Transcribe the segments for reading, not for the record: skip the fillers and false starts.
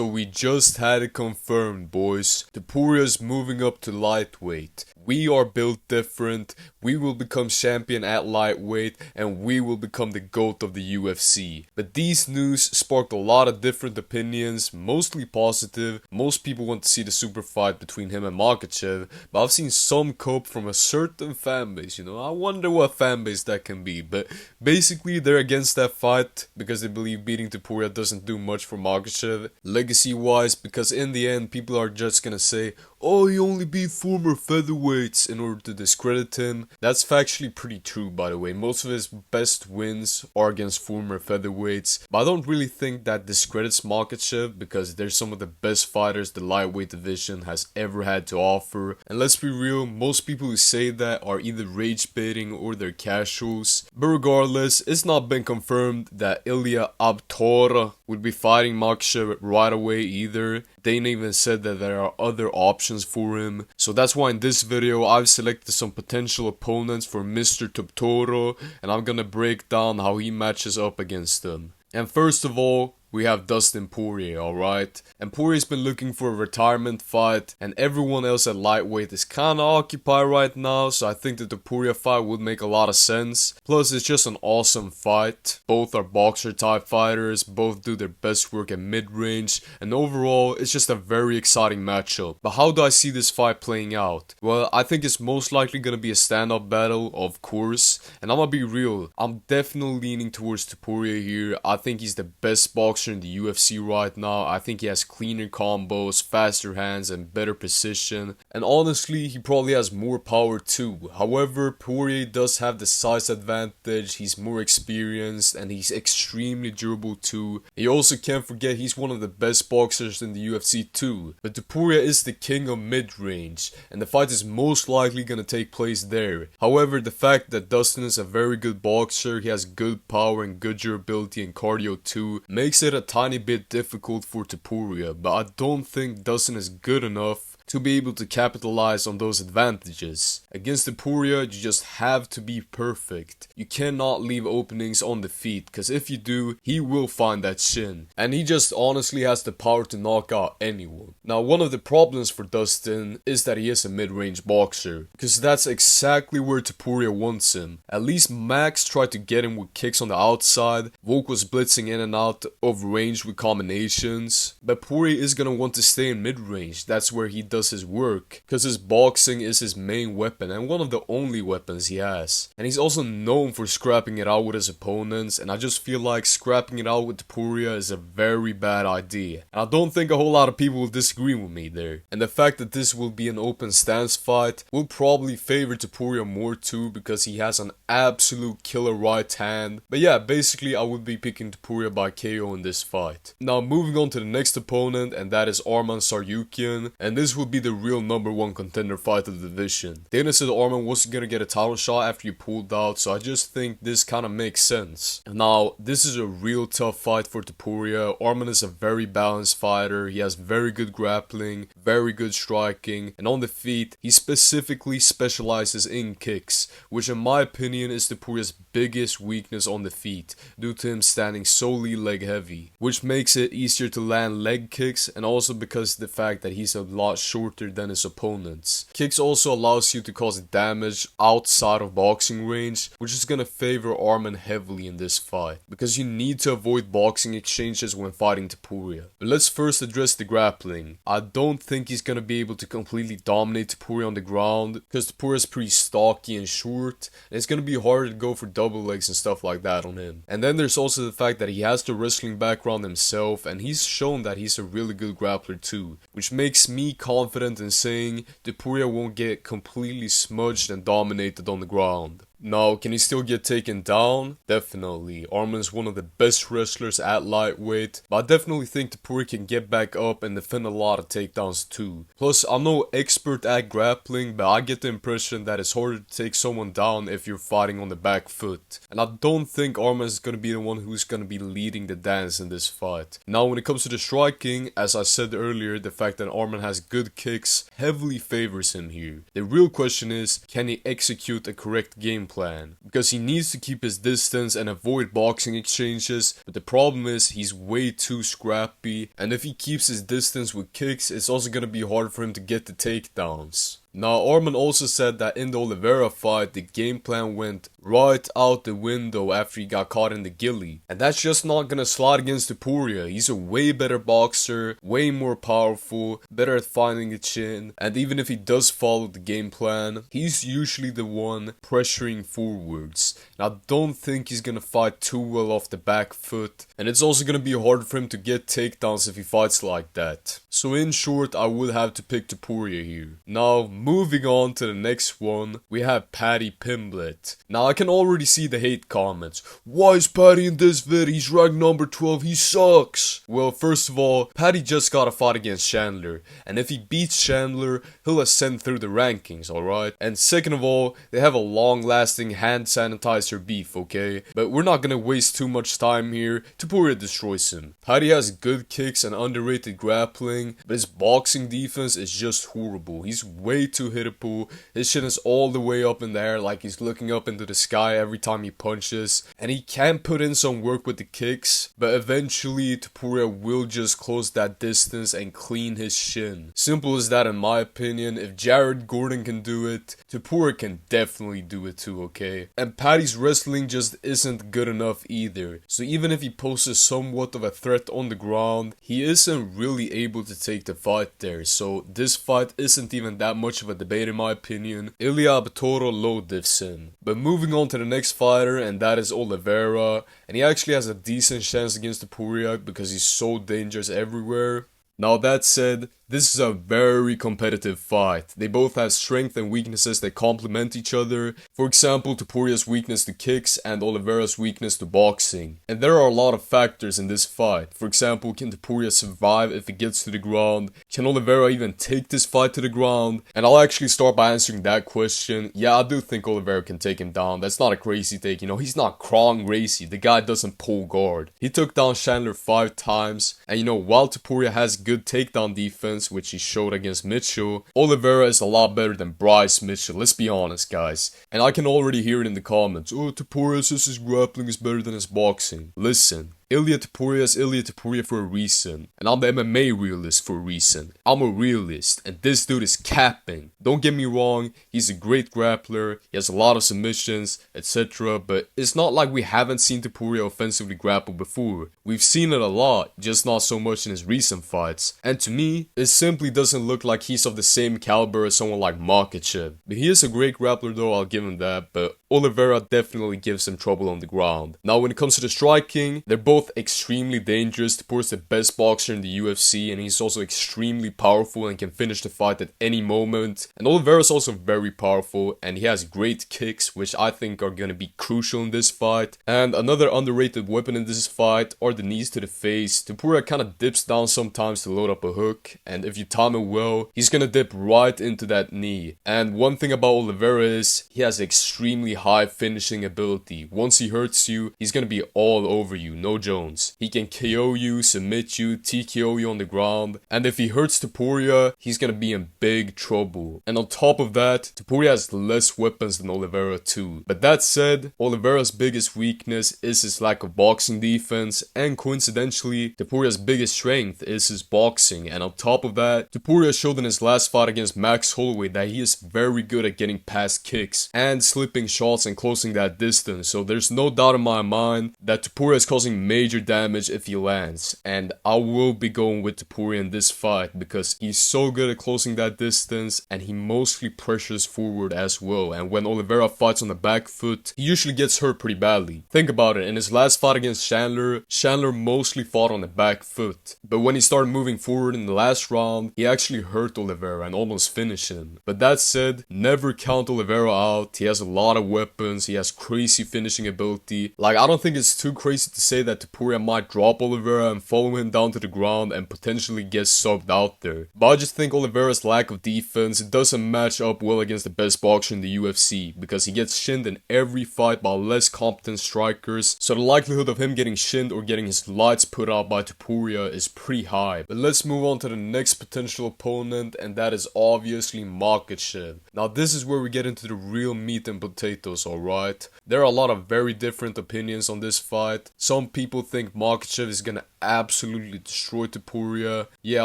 So we just had it confirmed, boys. Topuria's moving up to lightweight. We are built different, we will become champion at lightweight, and we will become the GOAT of the UFC. But these news sparked a lot of different opinions, mostly positive. Most people want to see the super fight between him and Makhachev, but I've seen some cope from a certain fanbase, I wonder what fanbase that can be. But basically they're against that fight because they believe beating Topuria doesn't do much for Makhachev, legacy wise, because in the end people are just gonna say, oh, he only beat former featherweights in order to discredit him. That's factually pretty true, by the way. Most of his best wins are against former featherweights, but I don't really think that discredits Makhachev because they're some of the best fighters the lightweight division has ever had to offer. And let's be real, most people who say that are either rage baiting or they're casuals. But regardless, it's not been confirmed that Ilia Topuria would be fighting Makhachev right away either. They even said that there are other options for him. So that's why in this video I've selected some potential opponents for Mr. Topuria, and I'm gonna break down how he matches up against them. And first of all, we have Dustin Poirier, alright? And Poirier's been looking for a retirement fight, and everyone else at lightweight is kinda occupied right now, so I think that the Topuria fight would make a lot of sense. Plus, it's just an awesome fight. Both are boxer type fighters, both do their best work at mid-range, and overall, it's just a very exciting matchup. But how do I see this fight playing out? Well, I think it's most likely gonna be a stand-up battle, of course, and I'm gonna be real, I'm definitely leaning towards Topuria here. I think he's the best boxer in the UFC right now. I think he has cleaner combos, faster hands, and better precision. And honestly, he probably has more power too. However, Poirier does have the size advantage, he's more experienced, and he's extremely durable too. You also can't forget he's one of the best boxers in the UFC too. But Topuria is the king of mid-range, and the fight is most likely gonna take place there. However, the fact that Dustin is a very good boxer, he has good power and good durability and cardio too, makes it a tiny bit difficult for Topuria, but I don't think Dustin is good enough to be able to capitalize on those advantages. Against Topuria, you just have to be perfect. You cannot leave openings on the feet, because if you do, he will find that shin. And he just honestly has the power to knock out anyone. Now, one of the problems for Dustin is that he is a mid-range boxer, because that's exactly where Topuria wants him. At least Max tried to get him with kicks on the outside, Volk was blitzing in and out of range with combinations, but Poirier is gonna want to stay in mid-range. That's where he does his work, because his boxing is his main weapon and one of the only weapons he has. And he's also known for scrapping it out with his opponents, and I just feel like scrapping it out with Topuria is a very bad idea. And I don't think a whole lot of people will disagree with me there. And the fact that this will be an open stance fight will probably favor Topuria more too, because he has an absolute killer right hand. But yeah, basically I would be picking Topuria by KO in this fight. Now moving on to the next opponent, and that is Arman Tsarukyan, and this would be the real #1 contender fight of the division. Dana said Arman wasn't gonna get a title shot after he pulled out, so I just think this kind of makes sense. Now, this is a real tough fight for Topuria. Arman is a very balanced fighter, he has very good grappling, very good striking, and on the feet, he specifically specializes in kicks, which in my opinion is Topuria's biggest weakness on the feet, due to him standing solely leg heavy, which makes it easier to land leg kicks, and also because of the fact that he's a lot shorter than his opponents. Kicks also allows you to cause damage outside of boxing range, which is gonna favor Arman heavily in this fight, because you need to avoid boxing exchanges when fighting Topuria. But let's first address the grappling. I don't think he's gonna be able to completely dominate Topuria on the ground, because Topuria's pretty stocky and short, and it's gonna be harder to go for double legs and stuff like that on him. And then there's also the fact that he has the wrestling background himself, and he's shown that he's a really good grappler too, which makes me confident in saying Topuria won't get completely smudged and dominated on the ground. Now, can he still get taken down? Definitely. Arman is one of the best wrestlers at lightweight, but I definitely think Topuria can get back up and defend a lot of takedowns too. Plus, I'm no expert at grappling, but I get the impression that it's harder to take someone down if you're fighting on the back foot. And I don't think Arman is going to be the one who's going to be leading the dance in this fight. Now, when it comes to the striking, as I said earlier, the fact that Arman has good kicks heavily favors him here. The real question is, can he execute a correct game plan, because he needs to keep his distance and avoid boxing exchanges, but the problem is he's way too scrappy, and if he keeps his distance with kicks, it's also gonna be hard for him to get the takedowns. Now, Arman also said that in the Oliveira fight, the game plan went right out the window after he got caught in the gilly. And that's just not gonna slide against Topuria. He's a way better boxer, way more powerful, better at finding the chin. And even if he does follow the game plan, he's usually the one pressuring forwards. And I don't think he's gonna fight too well off the back foot. And it's also gonna be hard for him to get takedowns if he fights like that. So in short, I would have to pick Topuria here. Now, moving on to the next one, we have Paddy Pimblett. Now, I can already see the hate comments. Why is Paddy in this vid? He's ranked number 12, he sucks! Well, first of all, Paddy just got a fight against Chandler, and if he beats Chandler, he'll ascend through the rankings, alright? And second of all, they have a long-lasting hand sanitizer beef, okay? But we're not gonna waste too much time here. Topuria destroys him. Paddy has good kicks and underrated grappling, but his boxing defense is just horrible. He's way too hittable. His chin is all the way up in the air like he's looking up into the sky every time he punches, and he can put in some work with the kicks, but eventually Topuria will just close that distance and clean his shin. Simple as that in my opinion. If Jared Gordon can do it, Topuria can definitely do it too, okay? And Paddy's wrestling just isn't good enough either, so even if he poses somewhat of a threat on the ground, he isn't really able to take the fight there, so this fight isn't even that much of a debate in my opinion. Ilia Topuria in. But moving on to the next fighter, and that is Oliveira, and he actually has a decent chance against Topuria because he's so dangerous everywhere. Now that said, this is a very competitive fight. They both have strength and weaknesses that complement each other. For example, Topuria's weakness to kicks and Oliveira's weakness to boxing. And there are a lot of factors in this fight. For example, can Topuria survive if it gets to the ground? Can Oliveira even take this fight to the ground? And I'll actually start by answering that question. Yeah, I do think Oliveira can take him down. That's not a crazy take, you know, he's not Kron Gracie. The guy doesn't pull guard. He took down Chandler 5 times. And you know, while Topuria has good takedown defense, which he showed against Mitchell, Oliveira is a lot better than Bryce Mitchell, let's be honest guys. And I can already hear it in the comments, oh, Topuria says his grappling is better than his boxing. Listen, Ilia Topuria is Ilia Topuria for a reason, and I'm the MMA realist for a reason. I'm a realist, and this dude is capping. Don't get me wrong, he's a great grappler, he has a lot of submissions, etc. But it's not like we haven't seen Topuria offensively grapple before. We've seen it a lot, just not so much in his recent fights. And to me, it simply doesn't look like he's of the same caliber as someone like Makhachev. But he is a great grappler though, I'll give him that, but Oliveira definitely gives him trouble on the ground. Now when it comes to the striking, they're both extremely dangerous. Topuria is the best boxer in the UFC, and he's also extremely powerful and can finish the fight at any moment. And Oliveira is also very powerful, and he has great kicks, which I think are going to be crucial in this fight. And another underrated weapon in this fight are the knees to the face. Topuria kind of dips down sometimes to load up a hook, and if you time it well, he's going to dip right into that knee. And one thing about Oliveira is he has extremely high finishing ability. Once he hurts you, he's going to be all over you, no joke. He can KO you, submit you, TKO you on the ground, and if he hurts Topuria, he's gonna be in big trouble. And on top of that, Topuria has less weapons than Oliveira too. But that said, Oliveira's biggest weakness is his lack of boxing defense, and coincidentally, Topuria's biggest strength is his boxing. And on top of that, Topuria showed in his last fight against Max Holloway that he is very good at getting past kicks and slipping shots and closing that distance. So there's no doubt in my mind that Topuria is causing major damage if he lands, and I will be going with Topuria in this fight because he's so good at closing that distance and he mostly pressures forward as well. And when Oliveira fights on the back foot, he usually gets hurt pretty badly. Think about it, in his last fight against Chandler mostly fought on the back foot, but when he started moving forward in the last round, he actually hurt Oliveira and almost finished him. But that said, never count Oliveira out. He has a lot of weapons, he has crazy finishing ability. Like, I don't think it's too crazy to say that that Topuria might drop Oliveira and follow him down to the ground and potentially get subbed out there. But I just think Oliveira's lack of defense doesn't match up well against the best boxer in the UFC, because he gets shinned in every fight by less competent strikers, so the likelihood of him getting shinned or getting his lights put out by Topuria is pretty high. But let's move on to the next potential opponent, and that is obviously Makhachev. Now this is where we get into the real meat and potatoes, alright? There are a lot of very different opinions on this fight. Some people think Makhachev is gonna absolutely destroy Topuria. Yeah,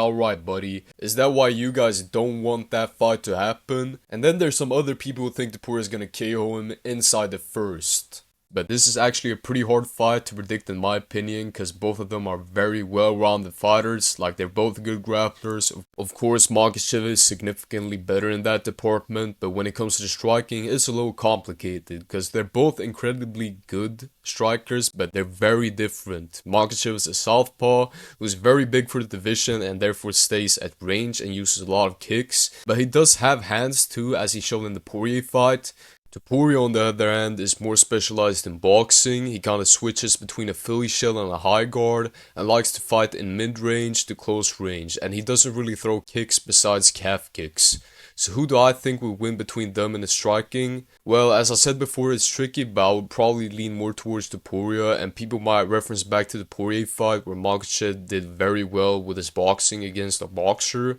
alright buddy. Is that why you guys don't want that fight to happen? And then there's some other people who think Topuria is gonna KO him inside the first. But this is actually a pretty hard fight to predict in my opinion, because both of them are very well-rounded fighters. Like, they're both good grapplers. Of course, Makhachev is significantly better in that department, but when it comes to the striking, it's a little complicated, because they're both incredibly good strikers, but they're very different. Makhachev is a southpaw who's very big for the division and therefore stays at range and uses a lot of kicks, but he does have hands too, as he showed in the Poirier fight. Topuria, on the other hand, is more specialized in boxing. He kind of switches between a Philly shell and a high guard, and likes to fight in mid-range to close range, and he doesn't really throw kicks besides calf kicks. So who do I think will win between them in the striking? Well, as I said before, it's tricky, but I would probably lean more towards Topuria, and people might reference back to the Poirier fight where Makhachev did very well with his boxing against a boxer.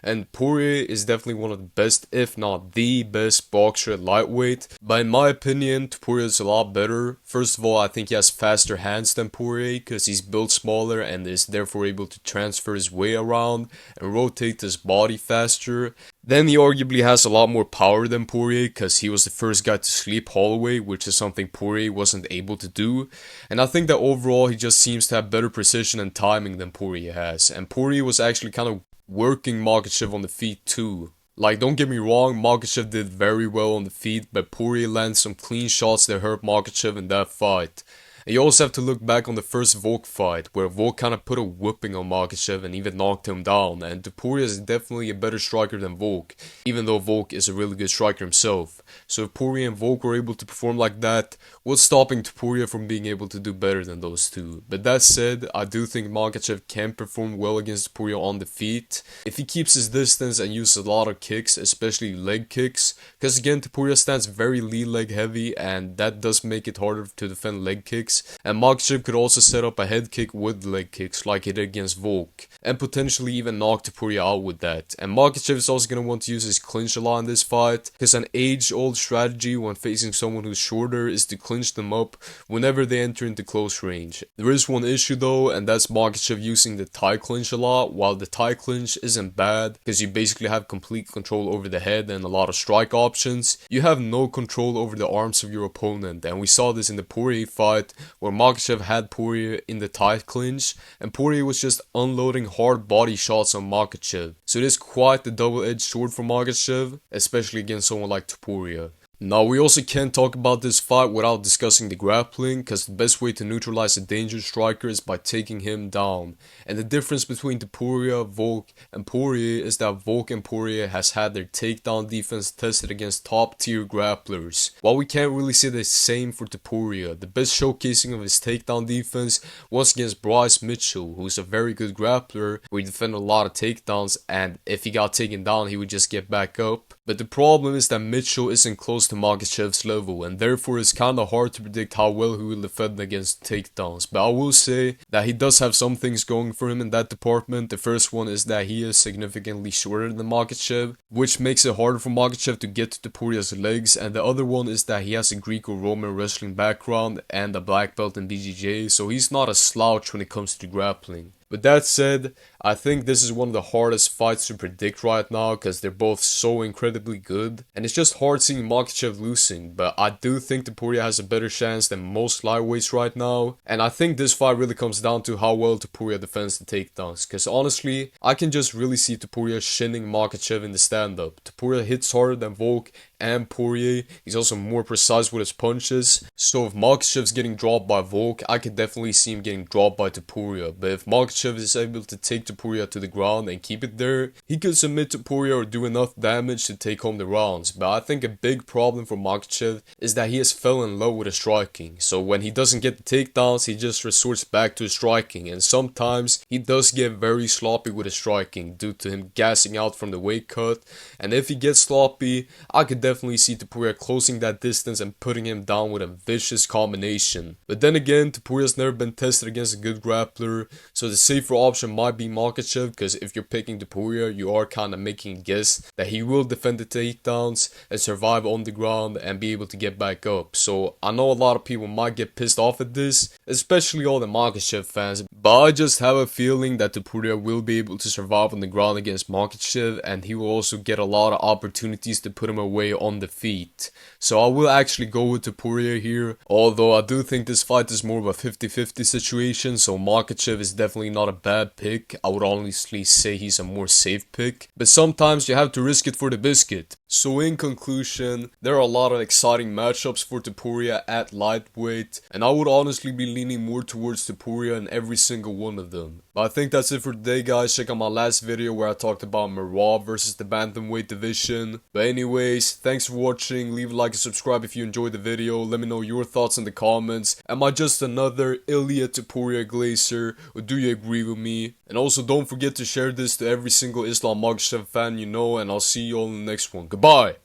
And Poirier is definitely one of the best, if not the best boxer at lightweight. But in my opinion, Topuria is a lot better. First of all, I think he has faster hands than Poirier because he's built smaller and is therefore able to transfer his weight around and rotate his body faster. Then he arguably has a lot more power than Poirier because he was the first guy to sleep Holloway, which is something Poirier wasn't able to do. And I think that overall he just seems to have better precision and timing than Poirier has. And Poirier was actually kind of working Makhachev on the feet too. Like, don't get me wrong, Makhachev did very well on the feet, but Poirier landed some clean shots that hurt Makhachev in that fight. And you also have to look back on the first Volk fight, where Volk kind of put a whooping on Makhachev and even knocked him down, and Topuria is definitely a better striker than Volk, even though Volk is a really good striker himself. So if Poirier and Volk were able to perform like that, what's stopping Topuria from being able to do better than those two? But that said, I do think Makhachev can perform well against Topuria on the feet, if he keeps his distance and uses a lot of kicks, especially leg kicks, because again, Topuria stands very lead leg heavy, and that does make it harder to defend leg kicks. And Makhachev could also set up a head kick with leg kicks like he did against Volk, and potentially even knock Topuria out with that. And Makhachev is also going to want to use his clinch a lot in this fight, because an age-old strategy when facing someone who's shorter is to clinch them up whenever they enter into close range. There is one issue though, and that's Makhachev using the tie clinch a lot. While the tie clinch isn't bad, because you basically have complete control over the head and a lot of strike options, you have no control over the arms of your opponent, and we saw this in the Poirier fight, where Makhachev had Poirier in the tight clinch, and Poirier was just unloading hard body shots on Makhachev. So it is quite the double-edged sword for Makhachev, especially against someone like Topuria. Now, we also can't talk about this fight without discussing the grappling, because the best way to neutralize a dangerous striker is by taking him down. And the difference between Topuria, Volk, and Poirier is that Volk and Poirier has had their takedown defense tested against top-tier grapplers. While we can't really say the same for Topuria, the best showcasing of his takedown defense was against Bryce Mitchell, who's a very good grappler, where he defended a lot of takedowns, and if he got taken down, he would just get back up. But the problem is that Mitchell isn't close to Makhachev's level, and therefore it's kinda hard to predict how well he will defend against takedowns. But I will say that he does have some things going for him in that department. The first one is that he is significantly shorter than Makhachev, which makes it harder for Makhachev to get to Topuria's legs, and the other one is that he has a Greco-Roman wrestling background and a black belt in BJJ, so he's not a slouch when it comes to grappling. With that said, I think this is one of the hardest fights to predict right now because they're both so incredibly good. And it's just hard seeing Makhachev losing, but I do think Topuria has a better chance than most lightweights right now. And I think this fight really comes down to how well Topuria defends the takedowns. Because honestly, I can just really see Topuria shinning Makhachev in the stand-up. Topuria hits harder than Volk and Poirier. He's also more precise with his punches. So if Makhachev's getting dropped by Volk, I could definitely see him getting dropped by Topuria. But if Makhachev is able to take Topuria to the ground and keep it there, he could submit Topuria or do enough damage to take home the rounds. But I think a big problem for Makhachev is that he has fell in love with his striking. So when he doesn't get the takedowns, he just resorts back to his striking, and sometimes he does get very sloppy with his striking due to him gassing out from the weight cut. And if he gets sloppy, I could definitely see Topuria closing that distance and putting him down with a vicious combination. But then again, Topuria's never been tested against a good grappler, so the safer option might be Makhachev, because if you're picking Topuria, you are kind of making a guess that he will defend the takedowns and survive on the ground and be able to get back up. So I know a lot of people might get pissed off at this, especially all the Makhachev fans, but I just have a feeling that Topuria will be able to survive on the ground against Makhachev, and he will also get a lot of opportunities to put him away on the feet. So I will actually go with Topuria here, although I do think this fight is more of a 50-50 situation, so Makhachev is definitely not a bad pick. I would honestly say he's a more safe pick, but sometimes you have to risk it for the biscuit. So in conclusion, there are a lot of exciting matchups for Topuria at lightweight, and I would honestly be leaning more towards Topuria in every single one of them. But I think that's it for today, guys. Check out my last video where I talked about Merab versus the bantamweight division. But anyways, thanks for watching. Leave a like and subscribe if you enjoyed the video. Let me know your thoughts in the comments. Am I just another Ilia Topuria glazer, or do you agree with me? And also don't forget to share this to every single Islam Makhachev fan you know, and I'll see you all in the next one. Goodbye!